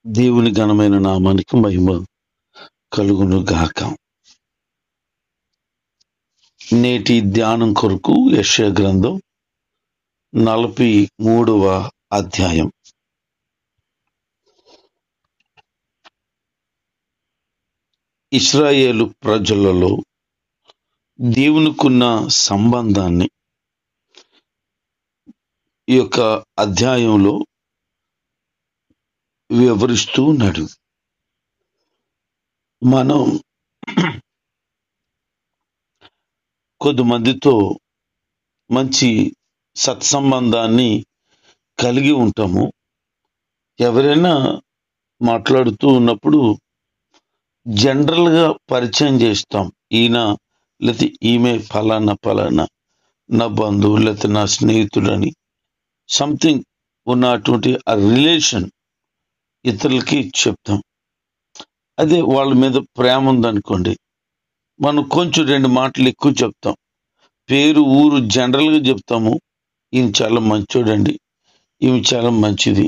దేవుని ఘనమైన నామానికి మహిమ కలుగును గాక. నేటి ధ్యానం కొరకు యెషయా గ్రంథం 43వ అధ్యాయం. ఇశ్రాయేలు ప్రజలలో దేవునికున్న సంబంధాన్ని ఈ యొక్క అధ్యాయంలో వివరిస్తూ ఉన్నాడు. మనం కొద్దిమందితో మంచి సత్సంబంధాన్ని కలిగి ఉంటాము. ఎవరైనా మాట్లాడుతూ ఉన్నప్పుడు జనరల్గా పరిచయం చేస్తాం. ఈయన లేకపోతే ఈమె ఫలానా ఫలానా నా బంధువు లేకపోతే నా స్నేహితుడని సంథింగ్ ఉన్నటువంటి ఆ రిలేషన్ ఇతరులకి చెప్తాం. అదే వాళ్ళ మీద ప్రేమ ఉందనుకోండి, మనం కొంచెం 2 మాటలు ఎక్కువ చెప్తాం. పేరు ఊరు జనరల్గా చెప్తాము. ఈయన చాలా మంచోడండి, ఈమె చాలా మంచిది.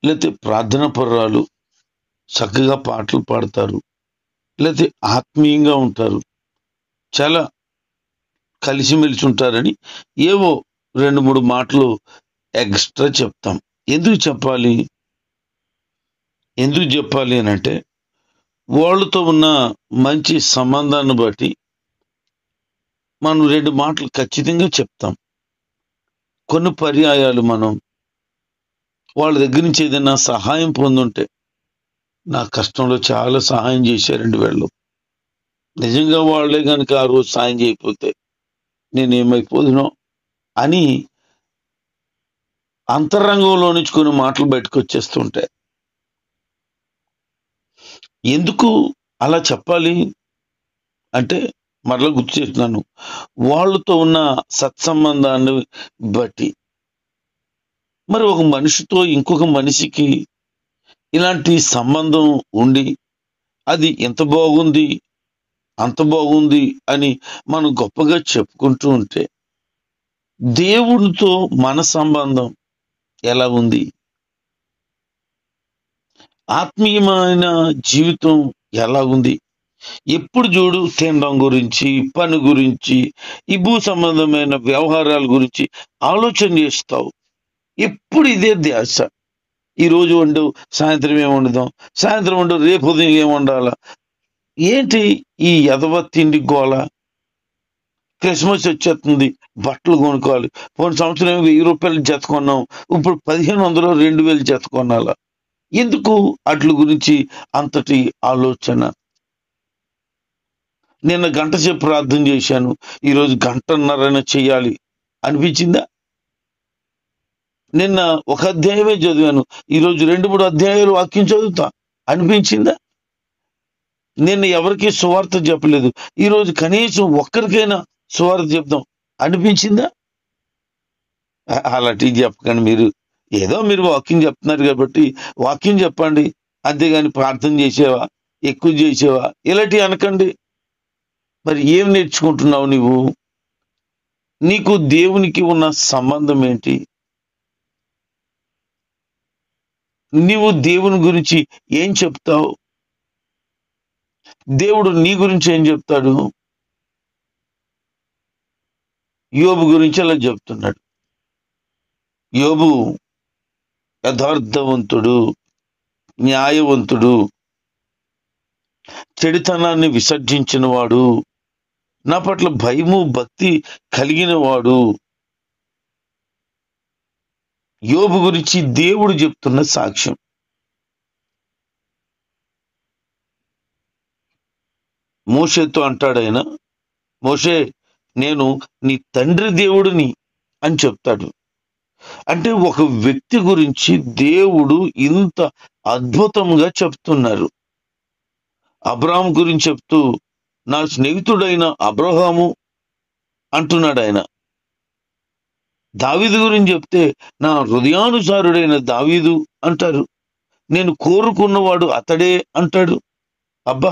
లేకపోతే ప్రార్థన పరురాలు, చక్కగా పాటలు పాడతారు, లేకపోతే ఆత్మీయంగా ఉంటారు, చాలా కలిసిమెలిసి ఉంటారని ఏవో 2-3 మాటలు ఎక్స్ట్రా చెప్తాం. ఎందుకు చెప్పాలి అని అంటే, వాళ్ళతో ఉన్న మంచి సంబంధాన్ని బట్టి మనం 2 మాటలు ఖచ్చితంగా చెప్తాం. కొన్ని పర్యాయాలు మనం వాళ్ళ దగ్గర నుంచి ఏదైనా సహాయం పొందుంటే, నా కష్టంలో చాలా సహాయం చేశారండి వీళ్ళు, నిజంగా వాళ్ళే కనుక ఆ రోజు సాయం చేయకపోతే నేనేమైపోదునో అని అంతరంగంలో నుంచి కొన్ని మాటలు బయటకు వచ్చేస్తుంటాయి. ఎందుకు అలా చెప్పాలి అంటే, మరలా గుర్తు చేస్తున్నాను, వాళ్ళతో ఉన్న సత్సంబంధాన్ని బట్టి. మరి ఒక మనిషితో ఇంకొక మనిషికి ఇలాంటి సంబంధం ఉండి అది ఎంత బాగుంది అంత బాగుంది అని మనం గొప్పగా చెప్పుకుంటూ ఉంటే, దేవునితో మన సంబంధం ఎలా ఉంది, ఆత్మీయమైన జీవితం ఎలా ఉంది? ఎప్పుడు చూడు తినడం గురించి, పని గురించి, ఈ భూ సంబంధమైన వ్యవహారాల గురించి ఆలోచన చేస్తావు. ఎప్పుడు ఇదే ధ్యాస. ఈరోజు వండు, సాయంత్రం ఏం వండుదాం, సాయంత్రం వండు, రేపు ఉదయం ఏం వండాలా, ఏంటి ఈ ఎదవ తిండి గోల? క్రిస్మస్ వచ్చేస్తుంది, బట్టలు కొనుక్కోవాలి. పోయిన సంవత్సరం 1000 రూపాయలు జత కొన్నాం, ఇప్పుడు 1500 2000 జత కొనాలా? ఎందుకు అట్ల గురించి అంతటి ఆలోచన? నిన్న గంట సేపు ప్రార్థన చేశాను, ఈరోజు 1.5 చేయాలి అనిపించిందా? నిన్న 1 అధ్యాయమే చదివాను, ఈరోజు 2-3 అధ్యాయాలు వాక్యం చదువుతా అనిపించిందా? నిన్న ఎవరికి సువార్త చెప్పలేదు, ఈరోజు కనీసం ఒక్కరికైనా సువార్త చెప్దాం అనిపించిందా? అలాంటివి చెప్పకండి. మీరు వాక్యం చెప్తున్నారు కాబట్టి వాక్యం చెప్పండి, అంతేగాని ప్రార్థన చేసేవా, ఎక్కువ చేసేవా, ఇలాంటివి అనకండి. మరి ఏం నేర్చుకుంటున్నావు నువ్వు? నీకు దేవునికి ఉన్న సంబంధం ఏంటి? నీవు దేవుని గురించి ఏం చెప్తావు? దేవుడు నీ గురించి ఏం చెప్తాడు? యోబు గురించి అలా చెప్తున్నాడు. యోబు యథార్థవంతుడు, న్యాయవంతుడు, చెడుతనాన్ని విసర్జించిన వాడు, నా పట్ల భయము భక్తి కలిగిన వాడు. యోబు గురించి దేవుడు చెప్తున్న సాక్ష్యం. మోషేతో అంటాడు ఆయన, మోషే, నేను నీ తండ్రి దేవుడిని అని చెప్తాడు. అంటే ఒక వ్యక్తి గురించి దేవుడు ఇంత అద్భుతంగా చెప్తున్నారు. అబ్రాహాము గురించి చెప్తూ, నా స్నేహితుడైన అబ్రహాము అంటున్నాడు ఆయన. దావీదు గురించి చెప్తే, నా హృదయానుసారుడైన దావీదు అంటారు. నేను కోరుకున్నవాడు అతడే అంటాడు. అబ్బా,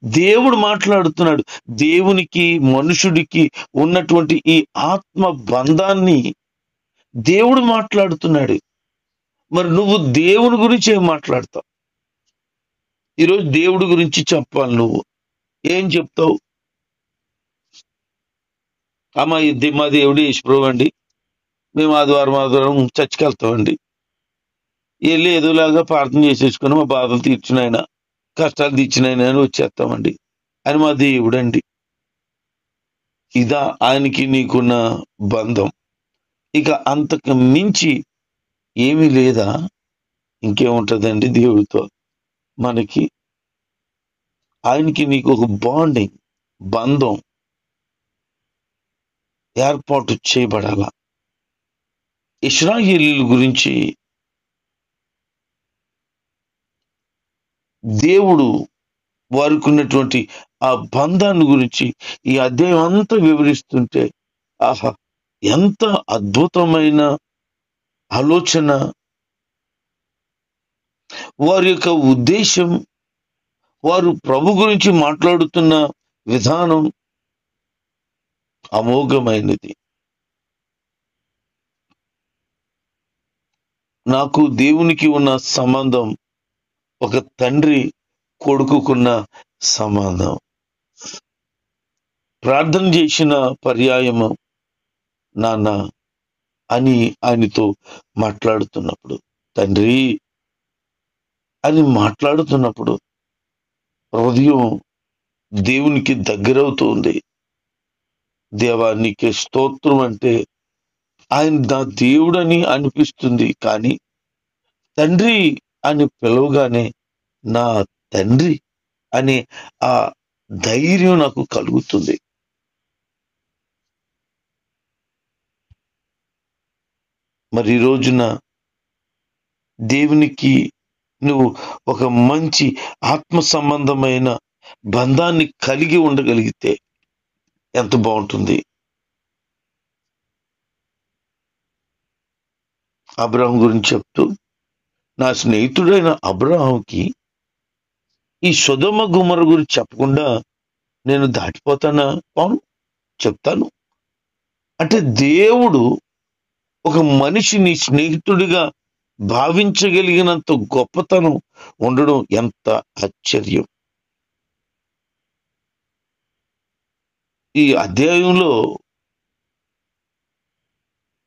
దేవుడు మాట్లాడుతున్నాడు. దేవునికి మనుషుడికి ఉన్నటువంటి ఈ ఆత్మ బంధాన్ని దేవుడు మాట్లాడుతున్నాడు. మరి నువ్వు దేవుని గురించి ఏం మాట్లాడతావు? ఈరోజు దేవుడి గురించి చెప్పాలి, నువ్వు ఏం చెప్తావు? మా దేవుడు యేసుప్రభు అండి, మేము ఆదివారం చర్చికి వెళ్తామండి, వెళ్ళి ఏదోలాగా ప్రార్థన చేసేసుకుని మా బాధలు తీర్చిన ఆయన, కష్టాలు తీర్చిన ఆయన అని వచ్చేస్తామండి. అని మా దేవుడండి. ఇదా ఆయనకి నీకున్న బంధం? ఇక అంతకు మించి ఏమీ లేదా? ఇంకేముంటదండి దేవుడితో మనకి? ఆయనకి నీకు ఒక బాండింగ్, బంధం ఏర్పాటు చేయబడాల. ఇశ్రాయేలీయుల గురించి దేవుడు వారికి ఉన్నటువంటి ఆ బంధాన్ని గురించి ఈ అధ్యాయం అంతా వివరిస్తుంటే, ఆహా, ఎంత అద్భుతమైన ఆలోచన! వారి యొక్క ఉద్దేశం, వారు ప్రభు గురించి మాట్లాడుతున్న విధానం అమోఘమైనది. నాకు దేవునికి ఉన్న సంబంధం ఒక తండ్రి కొడుకుకున్న సంబంధం. ప్రార్థన చేసిన పర్యాయము నాన్న అని ఆయనతో మాట్లాడుతున్నప్పుడు, తండ్రి అని మాట్లాడుతున్నప్పుడు హృదయం దేవునికి దగ్గరవుతుంది. దేవా నీకే స్తోత్రం అంటే ఆయన నా దేవుడని అనిపిస్తుంది. కానీ తండ్రి అని పిలవగానే నా తండ్రి అనే ఆ ధైర్యం నాకు కలుగుతుంది. మరి ఈ రోజున దేవునికి నువ్వు ఒక మంచి ఆత్మ సంబంధమైన బంధాన్ని కలిగి ఉండగలిగితే ఎంత బాగుంటుంది. అబ్రహాం గురించి చెప్తూ, నా స్నేహితుడైన అబ్రహాంకి ఈ సొదొమ గొమొర్రా గురించి చెప్పకుండా నేను దాటిపోతానా? అవును, చెప్తాను. అంటే దేవుడు ఒక మనిషిని స్నేహితుడిగా భావించగలిగినంత గొప్పతనం ఉండడం ఎంత ఆశ్చర్యం. ఈ అధ్యాయంలో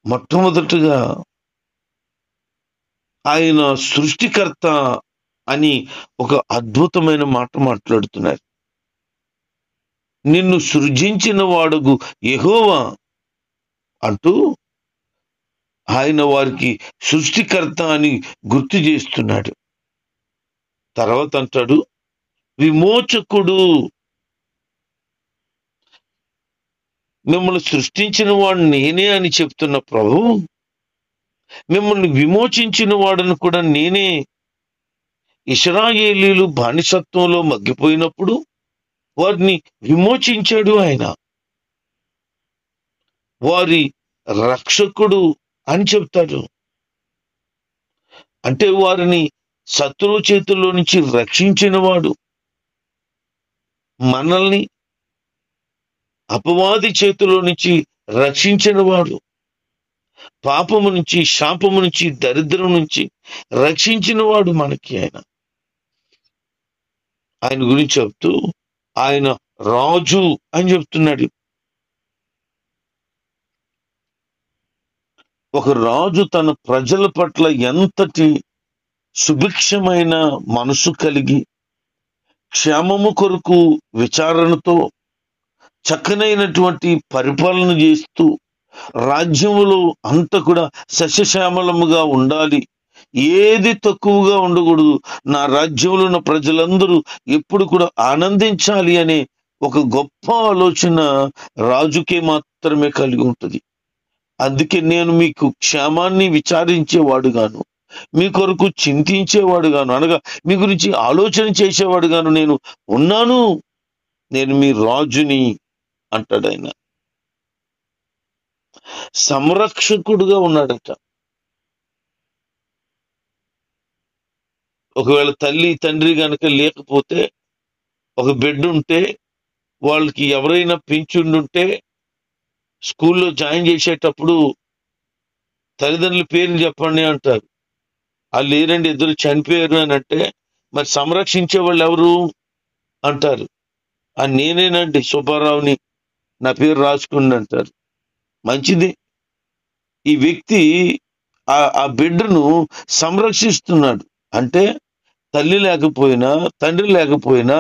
మొట్టమొదటిగా ఆయన సృష్టికర్త అని ఒక అద్భుతమైన మాట మాట్లాడుతున్నారు. నిన్ను సృజించిన వాడుగు యెహోవా అంటూ ఆయన వారికి సృష్టికర్త అని గుర్తు చేస్తున్నాడు. తర్వాత అంటాడు విమోచకుడు. మిమ్మల్ని సృష్టించిన వాడు నేనే అని చెప్తున్న ప్రభు, మిమ్మల్ని విమోచించిన వాడను కూడా నేనే. ఇశ్రాయేలీయులు బానిసత్వంలో మగ్గిపోయినప్పుడు వారిని విమోచించాడు ఆయన. వారి రక్షకుడు అని చెప్తాడు. అంటే వారిని శత్రువు చేతుల్లో నుంచి రక్షించిన వాడు, మనల్ని అపవాది చేతిలో నుంచి రక్షించిన వాడు, పాపము నుంచి, శాపము నుంచి, దరిద్రం నుంచి రక్షించిన వాడు మనకి ఆయన. ఆయన గురించి చెప్తూ ఆయన రాజు అని చెప్తున్నాడు. ఒక రాజు తన ప్రజల పట్ల ఎంతటి సుభిక్షమైన మనసు కలిగి, క్షేమము కొరకు విచారణతో చక్కనైనటువంటి పరిపాలన చేస్తూ, రాజ్యములో అంతా కూడా సస్యశ్యామలముగా ఉండాలి, ఏది తక్కువగా ఉండకూడదు, నా రాజ్యంలో ఉన్న ప్రజలందరూ ఎప్పుడు కూడా ఆనందించాలి అనే ఒక గొప్ప ఆలోచన రాజుకే మాత్రమే కలిగి ఉంటుంది. అందుకే నేను మీకు క్షేమాన్ని విచారించేవాడుగాను, మీ కొరకు చింతించేవాడుగాను, అనగా మీ గురించి ఆలోచన చేసేవాడుగాను నేను ఉన్నాను, నేను మీ రాజుని అంటాడు ఆయన. సంరక్షకుడుగా ఉన్నాడట. ఒకవేళ తల్లి తండ్రి గనక లేకపోతే, ఒక బిడ్డ ఉంటే, వాళ్ళకి ఎవరైనా పింఛుండుంటే స్కూల్లో జాయిన్ చేసేటప్పుడు తల్లిదండ్రుల పేర్లు చెప్పండి అంటారు. వాళ్ళు లేరండి, ఇద్దరు చనిపోయారు అని అంటే మరి సంరక్షించే వాళ్ళు ఎవరు అంటారు. నేనేనండి సుబ్బారావుని, నా పేరు రాసుకోండి అంటారు. మంచిది. ఈ వ్యక్తి ఆ బిడ్డను సంరక్షిస్తున్నాడు అంటే తల్లి లేకపోయినా తండ్రి లేకపోయినా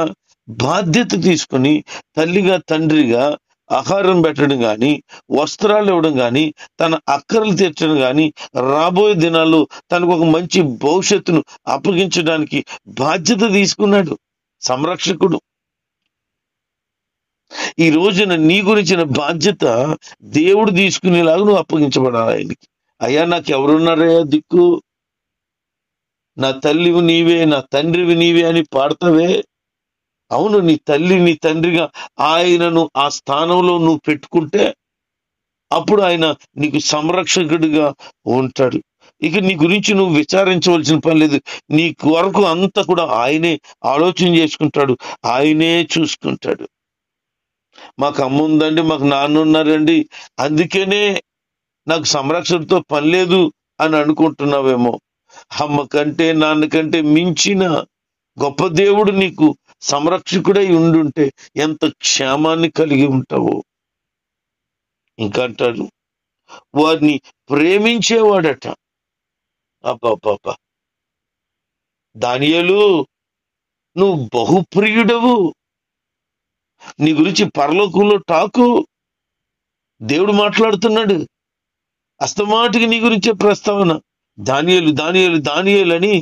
బాధ్యత తీసుకుని తల్లిగా తండ్రిగా ఆహారం పెట్టడం కానీ, వస్త్రాలు ఇవ్వడం కానీ, తన అక్కర్లు తీర్చడం కానీ, రాబోయే దినాల్లో తనకు ఒక మంచి భవిష్యత్తును అప్పగించడానికి బాధ్యత తీసుకున్నాడు సంరక్షకుడు. ఈ రోజున నీ గురించిన బాధ్యత దేవుడు తీసుకునేలాగా నువ్వు అప్పగించబడాలి ఆయనకి. అయ్యా నాకు ఎవరున్నారయ్యా దిక్కు, నా తల్లివి నీవే, నా తండ్రివి నీవే అని పాడతావే. అవును, నీ తల్లి నీ తండ్రిగా ఆయనను ఆ స్థానంలో నువ్వు పెట్టుకుంటే అప్పుడు ఆయన నీకు సంరక్షకుడిగా ఉంటాడు. ఇక నీ గురించి నువ్వు విచారించవలసిన పని లేదు. నీ కొరకు అంతా కూడా ఆయనే ఆలోచన చేసుకుంటాడు, ఆయనే చూసుకుంటాడు. మాకు అమ్మ ఉందండి, మాకు నాన్న ఉన్నారండి, అందుకనే నాకు సంరక్షణతో పని లేదు అని అనుకుంటున్నావేమో. అమ్మ కంటే నాన్న కంటే మించిన గొప్ప దేవుడు నీకు సంరక్షకుడై ఉండుంటే ఎంత క్షేమాన్ని కలిగి ఉంటావో. ఇంకా అంటాడు, వారిని ప్రేమించేవాడట. అబ్బా, దానియేలు నువ్వు బహుప్రియుడవు, నీ గురించి పరలోకంలో టాకు దేవుడు మాట్లాడుతున్నాడు. అస్తమాటికి నీ గురించే ప్రస్తావన. దానియేలు దానియేలు దానియేలు అని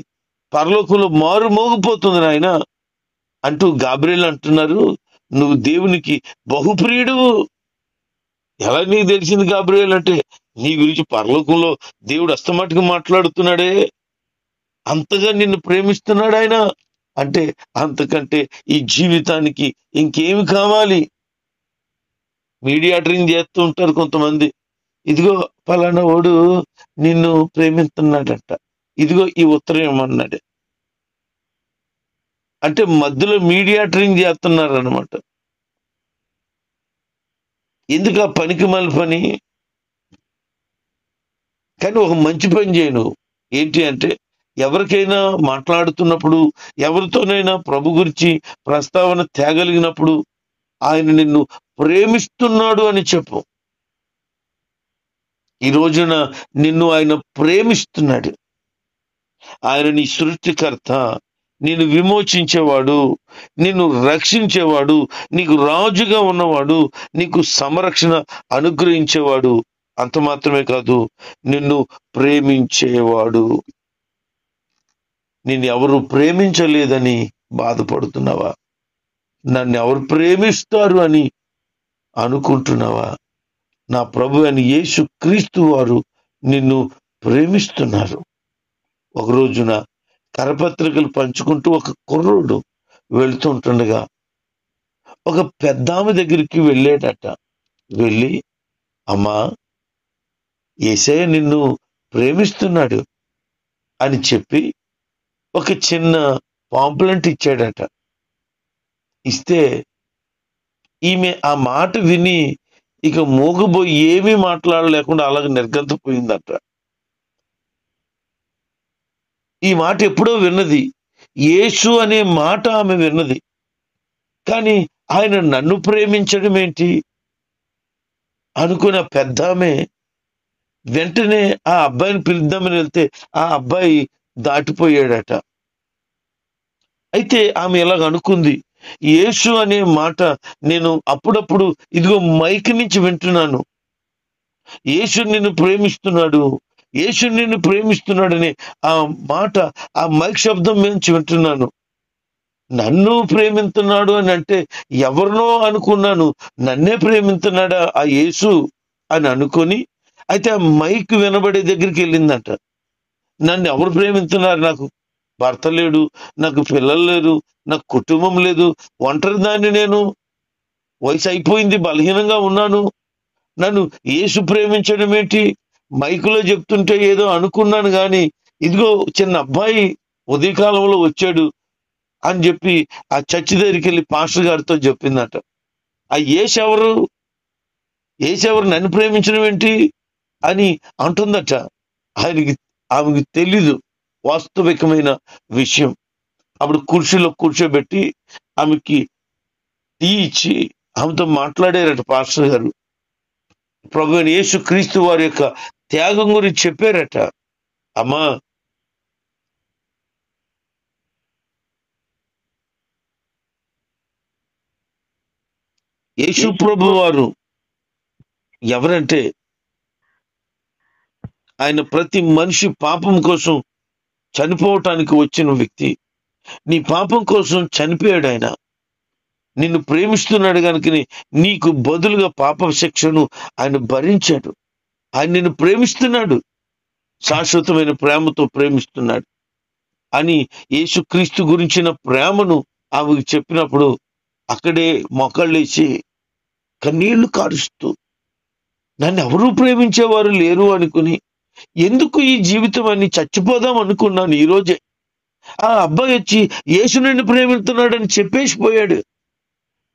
పరలోకంలో మారు మోగిపోతుంది నాయన అంటూ గాబ్రియెల్ అంటున్నారు, నువ్వు దేవునికి బహుప్రియుడు. ఎలా నీకు తెలిసింది గాబ్రియెల్ అంటే? నీ గురించి పరలోకంలో దేవుడు అస్తమాటికి మాట్లాడుతున్నాడే, అంతగా నిన్ను ప్రేమిస్తున్నాడు ఆయన అంటే అంతకంటే ఈ జీవితానికి ఇంకేమి కావాలి? మీడియాటరింగ్ చేస్తూ ఉంటారు కొంతమంది. ఇదిగో ఫలానా వాడు నిన్ను ప్రేమిస్తున్నాడట, ఇదిగో ఈ ఉత్తరం ఏమన్నాడు అంటే మధ్యలో మీడియాటరింగ్ చేస్తున్నారు అనమాట. ఎందుకు ఆ పనికి మళ్ళీ పని? కానీ ఒక మంచి పని చేయను. ఏంటి అంటే, ఎవరికైనా మాట్లాడుతున్నప్పుడు, ఎవరితోనైనా ప్రభు గురించి ప్రస్తావన తేగలిగినప్పుడు ఆయన నిన్ను ప్రేమిస్తున్నాడు అని చెప్పు. ఈ రోజున నిన్ను ఆయన ప్రేమిస్తున్నాడు. ఆయన నీ సృష్టికర్త, నిన్ను విమోచించేవాడు, నిన్ను రక్షించేవాడు, నీకు రాజుగా ఉన్నవాడు, నీకు సంరక్షణ అనుగ్రహించేవాడు. అంత మాత్రమే కాదు, నిన్ను ప్రేమించేవాడు. నిన్ను ఎవరు ప్రేమించలేదని బాధపడుతున్నావా? నన్ను ఎవరు ప్రేమిస్తారు అని అనుకుంటున్నావా? నా ప్రభు అని యేసు క్రీస్తు వారు నిన్ను ప్రేమిస్తున్నారు. ఒక రోజున కరపత్రికలు పంచుకుంటూ ఒక కుర్రోడు వెళ్తుంటుండగా ఒక పెద్దామె దగ్గరికి వెళ్ళాడట. వెళ్ళి, అమ్మా, యేసయ్య నిన్ను ప్రేమిస్తున్నాడు అని చెప్పి ఒక చిన్న పాంప్లెంట్ ఇచ్చాడట. ఇస్తే ఈమె ఆ మాట విని ఇక మూగబోయి ఏమీ మాట్లాడలేకుండా అలాగ నిర్గంతపోయిందట. ఈ మాట ఎప్పుడో విన్నది, యేసు అనే మాట ఆమె విన్నది. కానీ ఆయన నన్ను ప్రేమించడం ఏంటి అనుకున్న పెద్దామె వెంటనే ఆ అబ్బాయిని పిలుద్దామని వెళ్తే ఆ అబ్బాయి దాటిపోయాడట. అయితే ఆమె ఇలాగ అనుకుంది, యేసు అనే మాట నేను అప్పుడప్పుడు ఇదిగో మైక్ నుంచి వింటున్నాను. యేసు నిన్ను ప్రేమిస్తున్నాడు, యేసు నిన్ను ప్రేమిస్తున్నాడని ఆ మాట ఆ మైక్ శబ్దం నుంచి వింటున్నాను. నన్ను ప్రేమిస్తున్నాడు అని అంటే ఎవరినో అనుకున్నాను, నన్నే ప్రేమిస్తున్నాడా ఆ యేసు అని అనుకొని, అయితే ఆ మైక్ వినబడే దగ్గరికి వెళ్ళిందట. నన్ను ఎవరు ప్రేమిస్తున్నారు? నాకు భర్త లేడు, నాకు పిల్లలు లేరు, నాకు కుటుంబం లేదు, ఒంటరి దాన్ని, నేను వయసు అయిపోయింది, బలహీనంగా ఉన్నాను, నన్ను యేసు ప్రేమించడం ఏంటి? మైకులో చెప్తుంటే ఏదో అనుకున్నాను, కానీ ఇదిగో చిన్న అబ్బాయి ఉదయకాలంలో వచ్చాడు అని చెప్పి ఆ చర్చి దగ్గరికి వెళ్ళి పాస్టర్ గారితో చెప్పిందట. ఆ యేసు ఎవరు నన్ను ప్రేమించడం ఏంటి అని అంటుందట. ఆమెకి తెలీదు వాస్తవికమైన విషయం. అప్పుడు కుర్చీలో కూర్చోబెట్టి ఆమెకి టీ ఇచ్చి ఆమెతో మాట్లాడారట పాస్టర్ గారు. ప్రభువైన యేసు క్రీస్తు వారి యొక్క త్యాగం గురించి చెప్పారట. అమ్మా, యేసు ప్రభు వారు ఎవరంటే ఆయన ప్రతి మనిషి పాపం కోసం చనిపోవటానికి వచ్చిన వ్యక్తి. నీ పాపం కోసం చనిపోయాడు ఆయన. నిన్ను ప్రేమిస్తున్నాడు కనుక నీకు బదులుగా పాప శిక్షను ఆయన భరించాడు. ఆయన నిన్ను ప్రేమిస్తున్నాడు, శాశ్వతమైన ప్రేమతో ప్రేమిస్తున్నాడు అని యేసుక్రీస్తు గురించిన ప్రేమను ఆమెకు చెప్పినప్పుడు అక్కడే మొక్కళ్ళేసి కన్నీళ్లు కారుస్తూ, నన్ను ఎవరూ ప్రేమించేవారు లేరు అనుకుని ఎందుకు ఈ జీవితం అని చచ్చిపోదాం అనుకున్నాను. ఈరోజే ఆ అబ్బాయి వచ్చి యేసు నన్ను ప్రేమిస్తున్నాడని చెప్పేసిపోయాడు.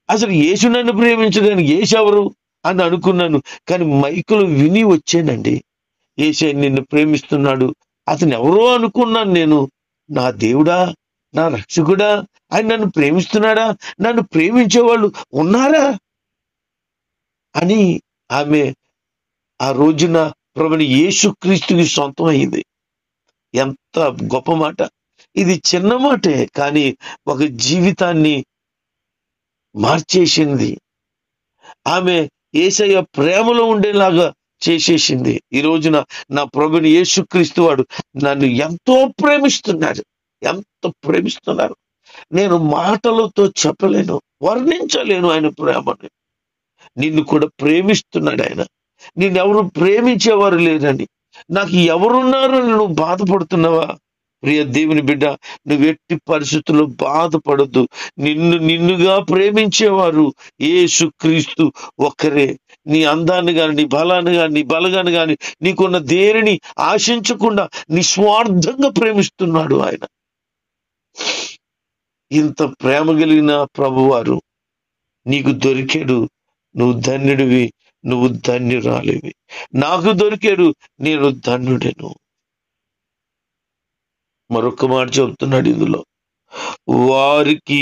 అసలు యేసు నన్ను ప్రేమించడానికి యేసు ఎవరు అని అనుకున్నాను. కానీ మైకులు విని వచ్చానండి, యేసు నిన్ను ప్రేమిస్తున్నాడు. అతను ఎవరో అనుకున్నాను నేను. నా దేవుడా, నా రక్షకుడా, ఆయన నన్ను ప్రేమిస్తున్నాడా, నన్ను ప్రేమించేవాళ్ళు ఉన్నారా అని ఆమె ఆ రోజున ప్రభువైన యేసుక్రీస్తుకి సొంతం అయింది. ఎంత గొప్ప మాట! ఇది చిన్న మాటే, కానీ ఒక జీవితాన్ని మార్చేసింది. ఆమె యేసయ్య ప్రేమలో ఉండేలాగా చేసేసింది. ఈ రోజున నా ప్రభువైన యేసుక్రీస్తు వాడు నన్ను ఎంతో ప్రేమిస్తున్నాడు. ఎంత ప్రేమిస్తున్నారు, నేను మాటలతో చెప్పలేను, వర్ణించలేను ఆయన ప్రేమని. నిన్ను కూడా ప్రేమిస్తున్నాడు ఆయన. నిన్నెవరు ప్రేమించేవారు లేరని, నాకు ఎవరున్నారో నువ్వు బాధపడుతున్నావా? ప్రియ దేవుని బిడ్డ, నువ్వు ఎట్టి పరిస్థితుల్లో బాధపడద్దు. నిన్నుగా ప్రేమించేవారు యేసుక్రీస్తు ఒక్కరే. నీ అందాన్ని కానీ, నీ బలాన్ని కానీ, నీ బలగాన్ని కానీ, నీకున్న దేనిని ఆశించకుండా నిస్వార్థంగా ప్రేమిస్తున్నాడు ఆయన. ఇంత ప్రేమ కలిగిన ప్రభువారు నీకు దొరికాడు. నువ్వు ధన్యుడివి, నువ్వు ధన్యురాలివి. నాకు దొరికాడు, నేను ధన్యుడను. మరొక మాట చెబుతున్నాడు ఇందులో, వారికి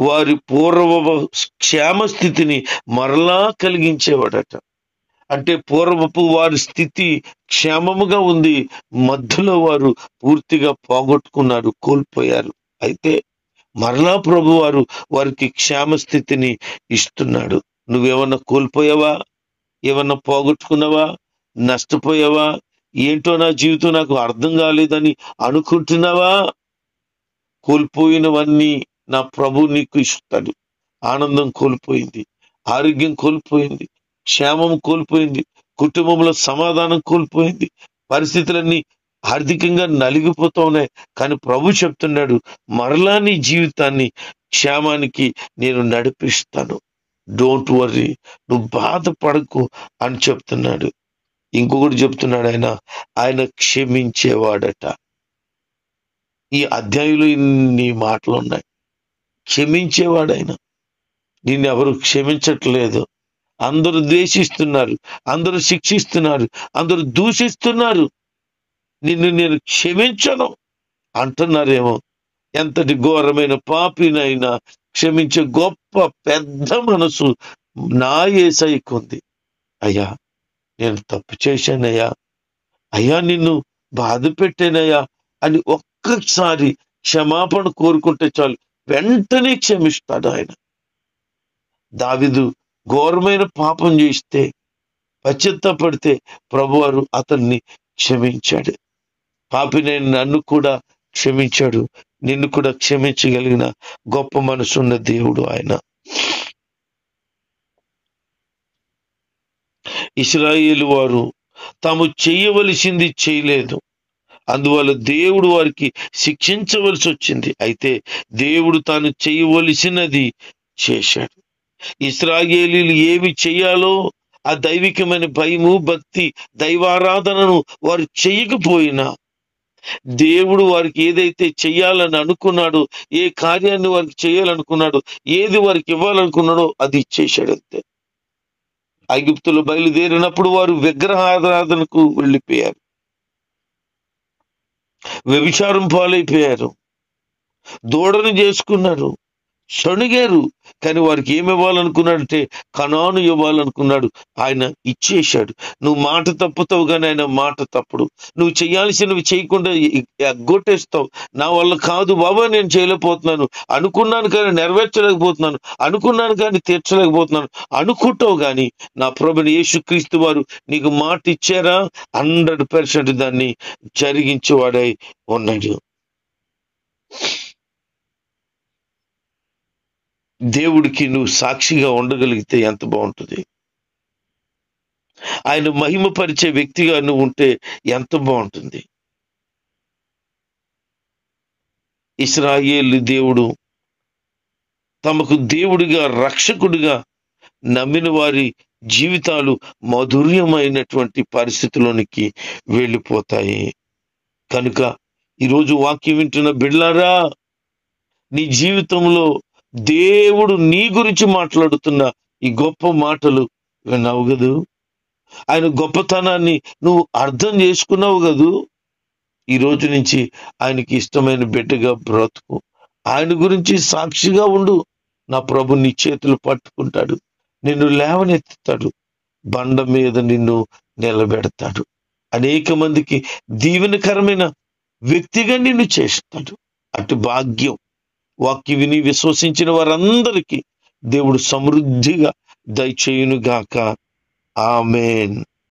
వారి పూర్వ క్షేమస్థితిని మరలా కలిగించేవాడట. అంటే పూర్వపు వారి స్థితి క్షేమముగా ఉంది, మధ్యలో వారు పూర్తిగా పోగొట్టుకున్నారు, కోల్పోయారు. అయితే మరలా ప్రభు వారు వారికి క్షేమస్థితిని ఇస్తున్నాడు. నువ్వేమన్నా కోల్పోయావా? ఏమన్నా పోగొట్టుకున్నావా? నష్టపోయావా? ఏంటో నా జీవితం నాకు అర్థం కాలేదని అనుకుంటున్నావా? కోల్పోయినవన్నీ నా ప్రభు నీకు ఇస్తాడు. ఆనందం కోల్పోయింది, ఆరోగ్యం కోల్పోయింది, క్షేమం కోల్పోయింది, కుటుంబంలో సమాధానం కోల్పోయింది, పరిస్థితులన్నీ ఆర్థికంగా నలిగిపోతూ ఉన్నాయి. కానీ ప్రభు చెప్తున్నాడు, మరలా నీ జీవితాన్ని క్షేమానికి నేను నడిపిస్తాను. డోంట్ వర్రీ, నువ్వు బాధపడకు అని చెప్తున్నాడు. ఇంకొకటి చెప్తున్నాడు, ఆయన క్షమించేవాడట. ఈ అధ్యాయంలో ఇన్ని మాటలు ఉన్నాయి. క్షమించేవాడు ఆయన. నిన్నెవరు క్షమించట్లేదు. అందరూ ద్వేషిస్తున్నారు, అందరూ శిక్షిస్తున్నారు, అందరూ దూషిస్తున్నారు. నిన్ను నేను క్షమించను అంటున్నారేమో. ఎంతటి ఘోరమైన పాపినైనా క్షమించే గొప్ప పెద్ద మనసు నా యేసయ్యకు ఉంది. అయ్యా, నేను తప్పు చేశానయ్యా, అయ్యా నిన్ను బాధ పెట్టానయ్యా అని ఒక్కసారి క్షమాపణ కోరుకుంటే చాలు, వెంటనే క్షమిస్తాడు ఆయన. దావీదు ఘోరమైన పాపం చేస్తే పశ్చాత్తాపడితే ప్రభువారు అతన్ని క్షమించాడు. పాపినైన నన్ను కూడా క్షమించాడు. నిన్ను కూడా క్షమించగలిగిన గొప్ప మనసున్న దేవుడు ఆయన. ఇశ్రాయేలు వారు తాము చేయవలసింది చేయలేదు, అందువల్ల దేవుడు వారికి శిక్షించవలసి వచ్చింది. అయితే దేవుడు తాను చేయవలసినది చేశాడు. ఇశ్రాయేలీలు ఏమి చేయాలో ఆ దైవికమైన భయము, భక్తి, దైవారాధనను వారు చేయకపోయినా దేవుడు వారికి ఏదైతే చెయ్యాలని అనుకున్నాడో, ఏ కార్యాన్ని వారికి చేయాలనుకున్నాడో, ఏది వారికి ఇవ్వాలనుకున్నాడో అది ఇచ్చేశాడు అంతే. ఐగుప్తులో బయలుదేరినప్పుడు వారు విగ్రహారాధనకు వెళ్ళిపోయారు, వ్యభిచారం పాలైపోయారు. దూడను చేసుకున్నారు, శణిగారు. కానీ వారికి ఏమి ఇవ్వాలనుకున్నాడంటే కనాను ఇవ్వాలనుకున్నాడు. ఆయన ఇచ్చేశాడు. నువ్వు మాట తప్పుతావు, కానీ ఆయన మాట తప్పుడు. నువ్వు చేయాల్సినవి చేయకుండా ఎగ్గొట్టేస్తావు. నా వల్ల కాదు బాబా, నేను చేయలేకపోతున్నాను, అనుకున్నాను కానీ నెరవేర్చలేకపోతున్నాను, అనుకున్నాను కానీ తీర్చలేకపోతున్నాను అనుకుంటావు. కానీ నా ప్రభుని యేసుక్రీస్తు వారు నీకు మాట ఇచ్చారా? 100% దాన్ని జరిగించేవాడై ఉన్నాడు. దేవుడికి నువ్వు సాక్షిగా ఉండగలిగితే ఎంత బాగుంటుంది. ఆయన మహిమపరిచే వ్యక్తిగా నువ్వు ఉంటే ఎంత బాగుంటుంది. ఇశ్రాయేలు దేవుడు తమకు దేవుడిగా, రక్షకుడిగా నమ్మిన వారి జీవితాలు మధుర్యమైనటువంటి పరిస్థితిలోనికి వెళ్ళిపోతాయి. కనుక ఈరోజు వాక్యం వింటున్న బిడ్డలారా, నీ జీవితంలో దేవుడు నీ గురించి మాట్లాడుతున్న ఈ గొప్ప మాటలు విన్నావు కదూ. ఆయన గొప్పతనాన్ని నువ్వు అర్థం చేసుకున్నావు కదూ. ఈ రోజు నుంచి ఆయనకి ఇష్టమైన బిడ్డగా బ్రతుకు. ఆయన గురించి సాక్షిగా ఉండు. నా ప్రభు నీ చేతులు పట్టుకుంటాడు, నిన్ను లేవనెత్తుతాడు, బండ మీద నిన్ను నిలబెడతాడు. అనేక మందికి దీవెనకరమైన వ్యక్తిగా నిన్ను చేస్తాడు. అటు భాగ్యం వాక్యం విని విశ్వసించిన వారందరికీ దేవుడు సమృద్ధిగా దయచేయునుగాక. ఆమేన్.